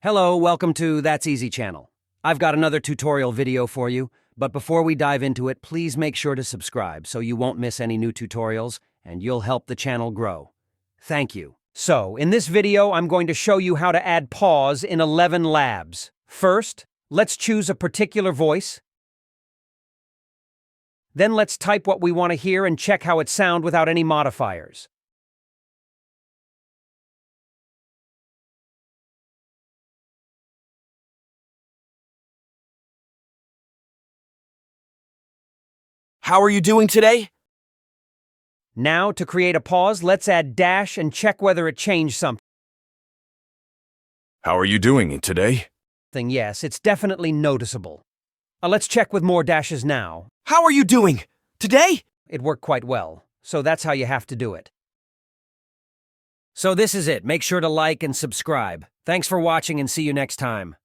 Hello, welcome to That's Easy channel. I've got another tutorial video for you, but before we dive into it, please make sure to subscribe so you won't miss any new tutorials and you'll help the channel grow. Thank you. So, in this video, I'm going to show you how to add pause in 11labs. First, let's choose a particular voice. Then let's type what we want to hear and check how it sounds without any modifiers. How are you doing today? Now, to create a pause, let's add dash and check whether it changed something. How are you doing today? Yes, it's definitely noticeable. Let's check with more dashes now. How are you doing today? It worked quite well, so that's how you have to do it. So this is it. Make sure to like and subscribe. Thanks for watching and see you next time.